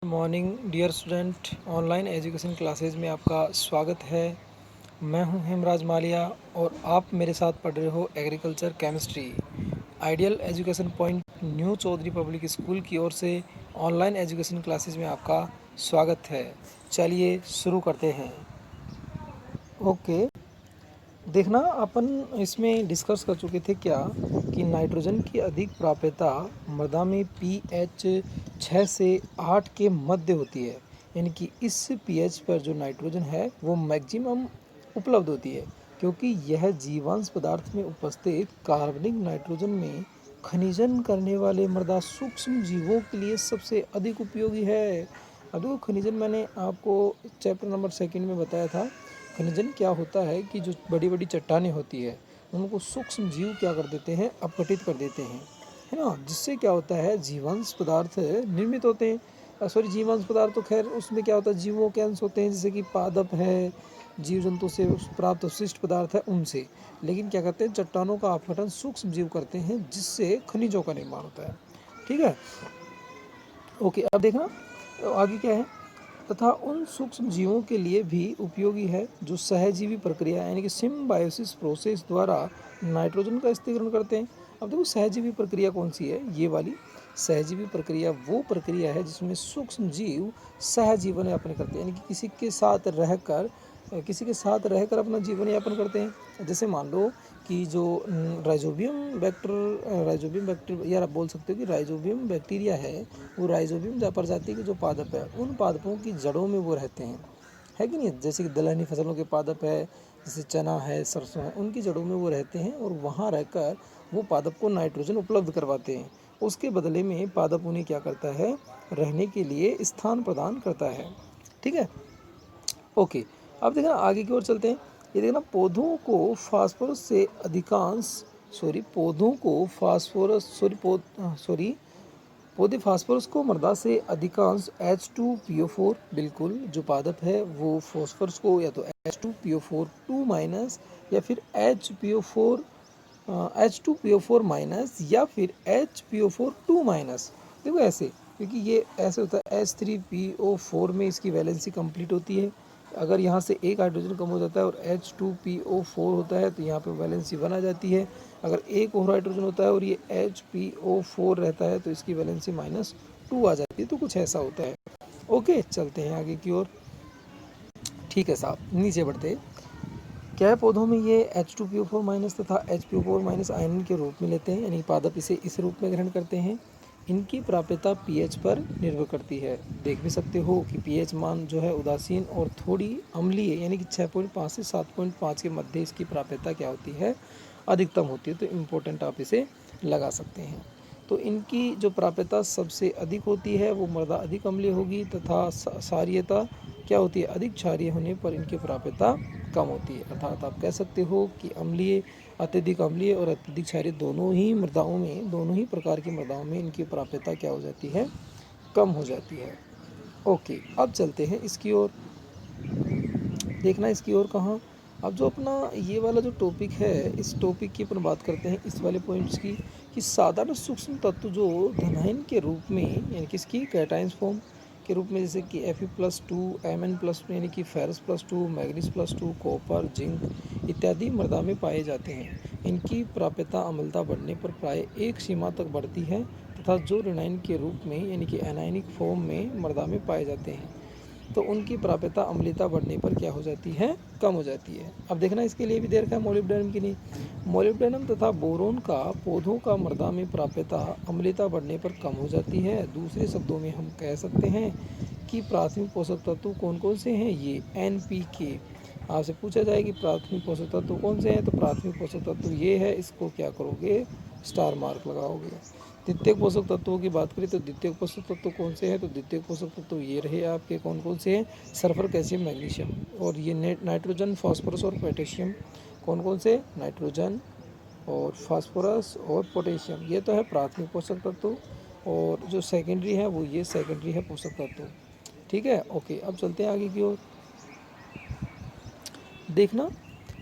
Morning dear student, online education classes में आपका स्वागत है। मैं हूं हेमराज मालिया और आप मेरे साथ पढ़ रहे हो agriculture chemistry. Ideal education point new Chaudhary public school की ओर से ऑनलाइन एजुकेशन क्लासेस में आपका स्वागत है। चलिए शुरू करते हैं। ओके, देखना अपन इसमें डिस्कस कर चुके थे क्या कि नाइट्रोजन की अधिक प्राप्यता मृदा में पीएच 6 से 8 के मध्य होती है। यानी कि इस पीएच पर जो नाइट्रोजन है वो मैक्सिमम उपलब्ध होती है, क्योंकि यह जीवांश पदार्थ में उपस्थित कार्बनिक नाइट्रोजन में खनिजन करने वाले मृदा सूक्ष्म जीवों के लिए सबसे अधिक उपयोगी है। अब देखो, खनिजन मैंने आपको चैप्टर नंबर 2 में बताया था। खनिजन क्या होता है कि जो बड़ी बड़ी चट्टानें होती है उनको सूक्ष्म जीव क्या कर देते हैं, अपघटित कर देते हैं, है ना। जिससे क्या होता है, जीवांश पदार्थ निर्मित होते हैं। जीवांश पदार्थ तो खैर उसमें क्या होता है, जीवों के अंश होते हैं, जैसे कि पादप है, जीव जंतु से प्राप्त अवशिष्ट पदार्थ है उनसे। लेकिन क्या करते हैं, चट्टानों का अपघटन सूक्ष्म जीव करते हैं, जिससे खनिजों का निर्माण होता है। ठीक है, ओके। अब देखना आगे क्या है। तथा उन सूक्ष्म जीवों के लिए भी उपयोगी है जो सहजीवी प्रक्रिया यानी कि सिम्बायोसिस प्रोसेस द्वारा नाइट्रोजन का स्थिरीकरण करते हैं। अब देखो, सहजीवी प्रक्रिया कौन सी है, ये वाली सहजीवी प्रक्रिया वो प्रक्रिया है जिसमें सूक्ष्म जीव सहजीवन यापन करते हैं, यानी कि किसी के साथ रहकर अपना जीवन यापन करते हैं। जैसे मान लो कि जो राइजोबियम बैक्टर यार आप बोल सकते हो कि राइजोबियम बैक्टीरिया है, वो राइजोबियम प्रजाति के जो पादप है उन पादपों की जड़ों में वो रहते हैं, है कि नहीं। जैसे कि दलहनी फसलों के पादप है, जैसे चना है, सरसों है, उनकी जड़ों में वो रहते हैं और वहाँ रहकर वो पादप को नाइट्रोजन उपलब्ध करवाते हैं। उसके बदले में पादप उन्हें क्या करता है, रहने के लिए स्थान प्रदान करता है। ठीक है, ओके। अब देखना आगे की ओर चलते हैं। ये देखना, पौधों को फास्फोरस से अधिकांश सॉरी पौधों को फास्फोरस सॉरी पौधे फास्फोरस को मृदा से अधिकांश H2PO4, बिल्कुल जो पादप है वो फास्फोरस को या तो H2PO4 2 माइनस या फिर H2PO4 माइनस या फिर HPO4 2 माइनस। देखो ऐसे, क्योंकि ये ऐसे होता है, H3PO4 में इसकी वैलेंसी कंप्लीट होती है। अगर यहाँ से एक हाइड्रोजन कम हो जाता है और H2PO4 होता है तो यहाँ पे वैलेंसी 1 आ जाती है। अगर एक और हाइड्रोजन होता है और ये HPO4 रहता है तो इसकी वैलेंसी -2 आ जाती है। तो कुछ ऐसा होता है। ओके, चलते हैं आगे की ओर। ठीक है साहब, नीचे बढ़ते। क्या पौधों में ये H2PO4 माइनस तथा HPO4 माइनस आयन के रूप में लेते हैं, यानी पादप इसे इस रूप में ग्रहण करते हैं। इनकी प्राप्यता पीएच पर निर्भर करती है। देख भी सकते हो कि पीएच मान जो है उदासीन और थोड़ी अम्लीय यानी कि 6.5 से 7.5 के मध्य इसकी प्राप्यता क्या होती है, अधिकतम होती है। तो इम्पोर्टेंट आप इसे लगा सकते हैं। तो इनकी जो प्राप्यता सबसे अधिक होती है वो मृदा अधिक अम्लीय होगी तथा क्षारीयता क्या होती है, अधिक क्षारीय होने पर इनकी प्राप्यता कम होती है। अर्थात आप कह सकते हो कि अत्यधिक अम्लीय और अत्यधिक क्षारीय दोनों ही प्रकार की मृदाओं में इनकी प्राप्यता क्या हो जाती है, कम हो जाती है। ओके, अब चलते हैं इसकी ओर। देखना इसकी ओर कहाँ। अब जो अपना ये वाला जो टॉपिक है, इस टॉपिक की अपन बात करते हैं, इस वाले पॉइंट्स की, कि साधारण सूक्ष्म तत्व जो धनायन के रूप में यानी कि इसकी कैटायंस फॉर्म के रूप में, जैसे कि Fe+2, Mn+2 यानी कि फेरस+2, मैग्नीज+2, कॉपर, जिंक इत्यादि मृदा में पाए जाते हैं। इनकी प्राप्यता अम्लता बढ़ने पर प्राय एक सीमा तक बढ़ती है तथा जो ऋणायन के रूप में यानी कि एनायनिक फॉर्म में मृदा में पाए जाते हैं तो उनकी प्राप्यता अम्लता बढ़ने पर क्या हो जाती है, कम हो जाती है। अब देखना इसके लिए भी दे रखा है मोलिब्डेनम की नहीं। मोलिब्डेनम तथा बोरोन का पौधों का मृदा में प्राप्यता अम्लता बढ़ने पर कम हो जाती है। दूसरे शब्दों में हम कह सकते हैं कि प्राथमिक पोषक तत्व कौन कौन से हैं, ये NPK। आपसे पूछा जाए कि प्राथमिक पोषक तत्व कौन से हैं, तो प्राथमिक पोषक तत्व ये है, इसको क्या करोगे, स्टार मार्क लगाओगे। द्वितीयक पोषक तत्वों की बात करें तो द्वितीयक पोषक तत्व कौन से हैं, तो द्वितीयक पोषक तत्व ये रहे आपके, कौन कौन से हैं, सल्फर, कैल्शियम, मैग्नीशियम। और ये नाइट्रोजन, फास्फोरस और पोटेशियम, कौन कौन से, नाइट्रोजन और फास्फोरस और पोटेशियम, ये तो है प्राथमिक पोषक तत्व। और जो सेकेंडरी है वो ये सेकेंडरी है पोषक तत्व। ठीक है, ओके। अब चलते हैं आगे की ओर। देखना,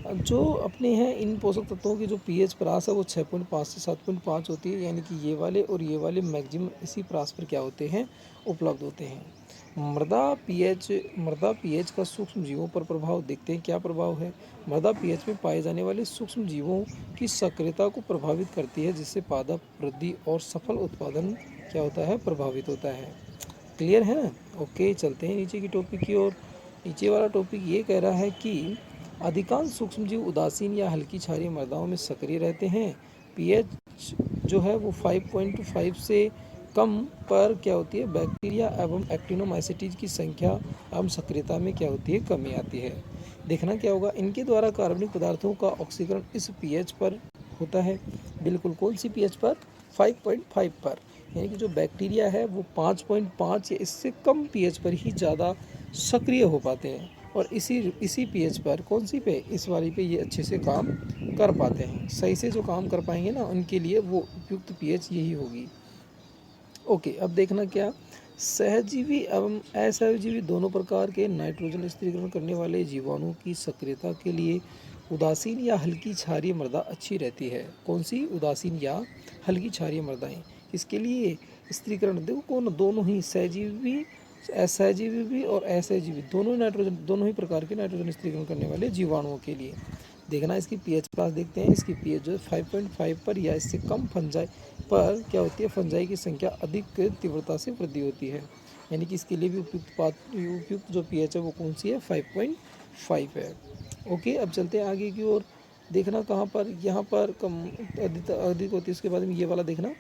जो अपने हैं इन पोषक तत्वों की जो पीएच परास है वो 6.5 से 7.5 होती है, यानी कि ये वाले और ये वाले मैक्सिमम इसी परास पर क्या होते हैं, उपलब्ध होते हैं। मृदा पीएच का सूक्ष्म जीवों पर प्रभाव देखते हैं, क्या प्रभाव है। मृदा पीएच में पाए जाने वाले सूक्ष्म जीवों की सक्रियता को प्रभावित करती है, जिससे पादप वृद्धि और सफल उत्पादन क्या होता है, प्रभावित होता है। क्लियर है ना। ओके, चलते हैं नीचे की टॉपिक की ओर। नीचे वाला टॉपिक ये कह रहा है कि अधिकांश सूक्ष्मजीव उदासीन या हल्की क्षारीय मृदाओं में सक्रिय रहते हैं। पीएच जो है वो 5.5 से कम पर क्या होती है, बैक्टीरिया एवं एक्टिनोमाइसीटीज की संख्या एवं सक्रियता में क्या होती है, कमी आती है। देखना क्या होगा, इनके द्वारा कार्बनिक पदार्थों का ऑक्सीकरण इस पीएच पर होता है। बिल्कुल, कौन सी पीएच पर, 5.5 पर। यानी कि जो बैक्टीरिया है वो 5.5 या इससे कम पीएच पर ही ज़्यादा सक्रिय हो पाते हैं, और इसी पीएच पर, कौन सी पे, इस वाली पे ये अच्छे से काम कर पाते हैं। सही से जो काम कर पाएंगे ना, उनके लिए वो उपयुक्त पीएच यही होगी। ओके, अब देखना क्या, सहजीवी एवं असहजीवी दोनों प्रकार के नाइट्रोजन स्थिरीकरण करने वाले जीवाणुओं की सक्रियता के लिए उदासीन या हल्की क्षारीय मृदा अच्छी रहती है। कौन सी, उदासीन या हल्की क्षारीय मृदाएं। इसके लिए स्थिरीकरण देखो, कौन, दोनों ही सहजीवी, असहजीवी भी और असहजीवी दोनों ही प्रकार के नाइट्रोजन स्थिरीकरण करने वाले जीवाणुओं के लिए। देखना इसकी पीएच क्लास देखते हैं। इसकी पीएच जो है 5.5 पर या इससे कम फंजाई पर क्या होती है, फंजाई की संख्या अधिक तीव्रता से वृद्धि होती है। यानी कि इसके लिए भी उपयुक्त जो पीएच है वो कौन सी है, 5.5 है। ओके, अब चलते हैं आगे की ओर। देखना कहाँ पर, यहाँ पर कम अधिक होती है। उसके बाद में ये वाला देखना,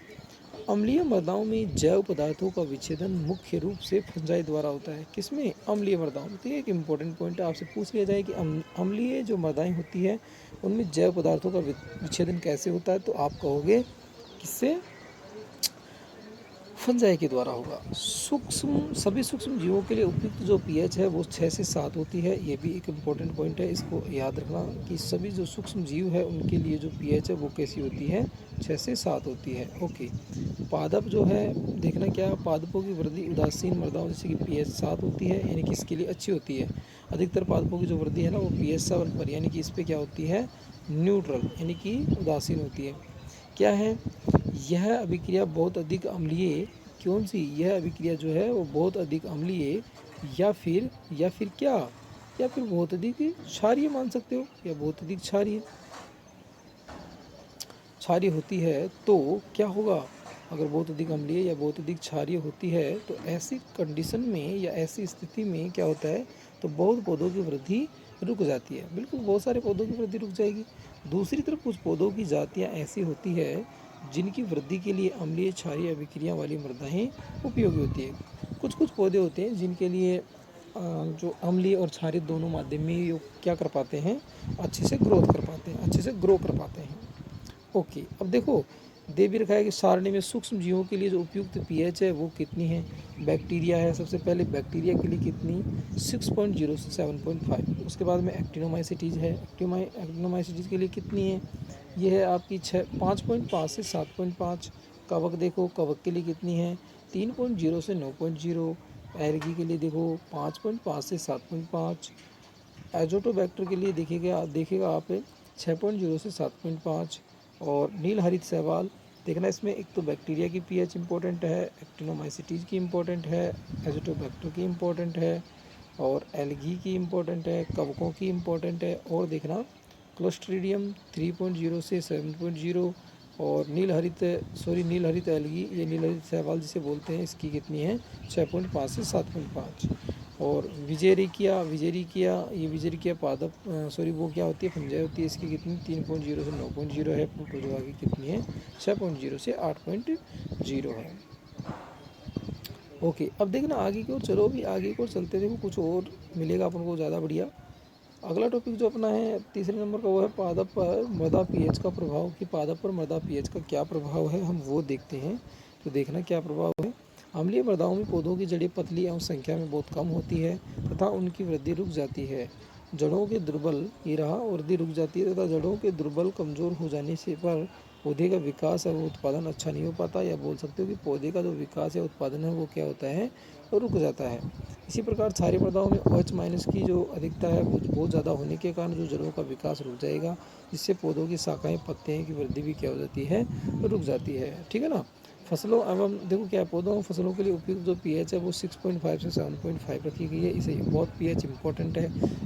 अम्लीय मृदाओं में जैव पदार्थों का विच्छेदन मुख्य रूप से फंजाई द्वारा होता है। किसमें, अम्लीय मृदाओं में। तो ये एक इम्पोर्टेंट पॉइंट है, आपसे पूछ लिया जाए कि अम्लीय जो मृदाएं होती है उनमें जैव पदार्थों का विच्छेदन कैसे होता है, तो आप कहोगे किससे, फंजाई के द्वारा होगा। सभी सूक्ष्म जीवों के लिए उपयुक्त जो पीएच है वो 6 से 7 होती है। ये भी एक इम्पोर्टेंट पॉइंट है, इसको याद रखना कि सभी जो सूक्ष्म जीव है उनके लिए जो पीएच है वो कैसी होती है, 6 से 7 होती है। ओके, पादप जो है, देखना क्या, पादपों की वृद्धि उदासीन मृदाओं जैसे कि पीएच 7 होती है, यानी कि इसके लिए अच्छी होती है। अधिकतर पादपों की जो वृद्धि है ना वो पीएच 7 पर, यानी कि इस पर क्या होती है, न्यूट्रल, यानी कि उदासीन होती है। क्या है, यह अभिक्रिया बहुत अधिक अम्लीय, कौन सी, यह अभिक्रिया जो है वो बहुत अधिक अम्लीय या फिर क्या, या फिर बहुत अधिक क्षारीय मान सकते हो, या बहुत अधिक क्षारीय होती है। तो क्या होगा, अगर बहुत अधिक अम्लीय या बहुत अधिक क्षारीय होती है तो ऐसी कंडीशन में या ऐसी स्थिति में क्या होता है, तो बहुत पौधों की वृद्धि रुक जाती है। बिल्कुल, बहुत सारे पौधों की वृद्धि रुक जाएगी। दूसरी तरफ कुछ पौधों की जातियाँ ऐसी होती है जिनकी वृद्धि के लिए अम्लीय क्षारीय अभिक्रिया वाली मृदाएं उपयोगी होती है। कुछ कुछ पौधे होते हैं जिनके लिए जो अम्लीय और क्षारीय दोनों माध्यम में ये क्या कर पाते हैं, अच्छे से ग्रोथ कर पाते हैं, अच्छे से ग्रो कर पाते हैं। ओके, अब देखो, दे भी रखा है कि सारणी में सूक्ष्म जीवों के लिए जो उपयुक्त पीएच है वो कितनी है। बैक्टीरिया है, सबसे पहले बैक्टीरिया के लिए कितनी, 6.0 से 7.5। उसके बाद में एक्टिनोमाइसीटीज है, एक्टिनोमाइसीटीज के लिए कितनी है, ये है आपकी 5.5 से 7.5। कवक देखो, कवक के लिए कितनी है, 3.0 से 9.0। एलगी के लिए देखो 5.5 से 7.5। एजोटोबैक्टर के लिए देखेगा आप 6.0 से 7.5। और नील हरित शैवाल, देखना इसमें एक तो बैक्टीरिया की पीएच इंपॉर्टेंट है, एक्टिनोमाइसीटीज की इंपॉर्टेंट है, एजोटोबैक्टर की इंपॉर्टेंट है, और एल्गी की इंपॉर्टेंट है, कवकों की इंपॉर्टेंट है। और देखना क्लोस्ट्रीडियम 3.0 से 7.0। और नील हरित एल्गी, ये नील हरित शैवाल जिसे बोलते हैं, इसकी कितनी है, 6.5 से 7.5। और विजेरिकिया पादप, वो क्या होती है, फंजाई होती है, इसकी कितनी, 3.0 से 9.0 है। प्रोटोजोआ की कितनी है, 6.0 से 8.0 है। ओके, अब देखना आगे की ओर, चलो अभी आगे की ओर चलते, देखो कुछ और मिलेगा अपन को ज़्यादा बढ़िया। अगला टॉपिक जो अपना है तीसरे नंबर का वो है पादप पर मृदा पीएच का प्रभाव, कि पादप पर मृदा पीएच का क्या प्रभाव है, हम वो देखते हैं। तो देखना क्या प्रभाव है। अम्लीय मृदाओं में पौधों की जड़ें पतली एवं संख्या में बहुत कम होती है तथा उनकी वृद्धि रुक जाती है। जड़ों के दुर्बल, ये रहा, वृद्धि रुक जाती है तथा जड़ों के दुर्बल कमज़ोर हो जाने से पर पौधे का विकास है वो उत्पादन अच्छा नहीं हो पाता, या बोल सकते हो कि पौधे का जो विकास है उत्पादन है वो क्या होता है, रुक जाता है। इसी प्रकार क्षारीय मृदाओं में OH माइनस की जो अधिकता है वो बहुत ज़्यादा होने के कारण जो जड़ों का विकास रुक जाएगा, जिससे पौधों की शाखाएं, पत्तियां की वृद्धि भी क्या हो जाती है, रुक जाती है। ठीक है ना। फसलों एवं देखो क्या है, पौधों और फसलों के लिए उपयुक्त जो पीएच है वो 6.5 से 7.5 रखी गई है। इसे बहुत पीएच इंपॉर्टेंट है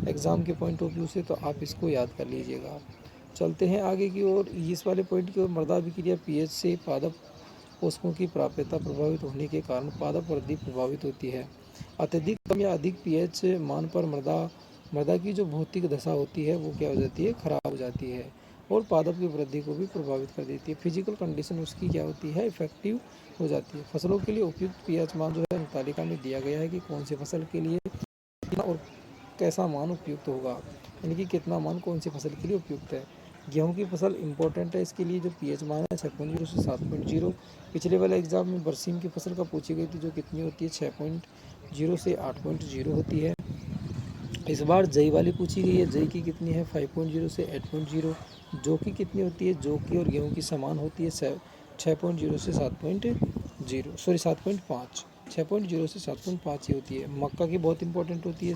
एग्ज़ाम के पॉइंट ऑफ व्यू से, तो आप इसको याद कर लीजिएगा। चलते हैं आगे की ओर, इस वाले पॉइंट की ओर। मृदा अभिक्रिया पीएच से पादप पोषकों की प्राप्यता प्रभावित होने के कारण पादप वृद्धि प्रभावित होती है। अत्यधिक कम या अधिक पीएच मान पर मृदा मृदा की जो भौतिक दशा होती है वो क्या हो जाती है, खराब हो जाती है और पादप की वृद्धि को भी प्रभावित कर देती है। फिजिकल कंडीशन उसकी क्या होती है, इफेक्टिव हो जाती है। फसलों के लिए उपयुक्त पीएच मान जो है तालिका में दिया गया है कि कौन सी फसल के लिए कितना और कैसा मान उपयुक्त होगा, यानी कि कितना मान कौन सी फसल के लिए उपयुक्त है। गेहूं की फसल इंपॉर्टेंट है, इसके लिए जो पीएच मान है 6.0 से 7.0। पिछले वाले एग्जाम में बरसीम की फसल का पूछी गई थी, जो कितनी होती है 6.0 से 8.0 होती है। इस बार जई वाली पूछी गई है, जई की कितनी है 5.0 से 8.0। जौ की कितनी होती है, जौ की और गेहूं की समान होती है 6.0 से 7.0, सॉरी 7.5, 6.0 से 7.5 ही होती है। मक्का की बहुत इंपॉर्टेंट होती है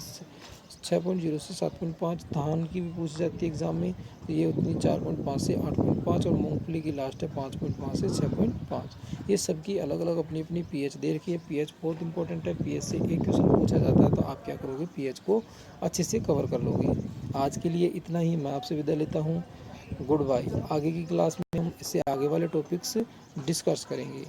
6.0 से 7.5। धान की भी पूछी जाती है एग्जाम में, तो ये उतनी 4.5 से 8.5, और मूंगफली की लास्ट है 5.5 से 6.5। ये सबकी अलग अलग अपनी अपनी पीएच दे रखी है। पीएच बहुत इंपॉर्टेंट है, पीएच से एक क्वेश्चन पूछा जाता है तो आप क्या करोगे, पीएच को अच्छे से कवर कर लोगे। आज के लिए इतना ही, मैं आपसे विदा लेता हूँ। Good bye. आगे की क्लास में हम इससे आगे वाले टॉपिक्स डिस्कस करेंगे।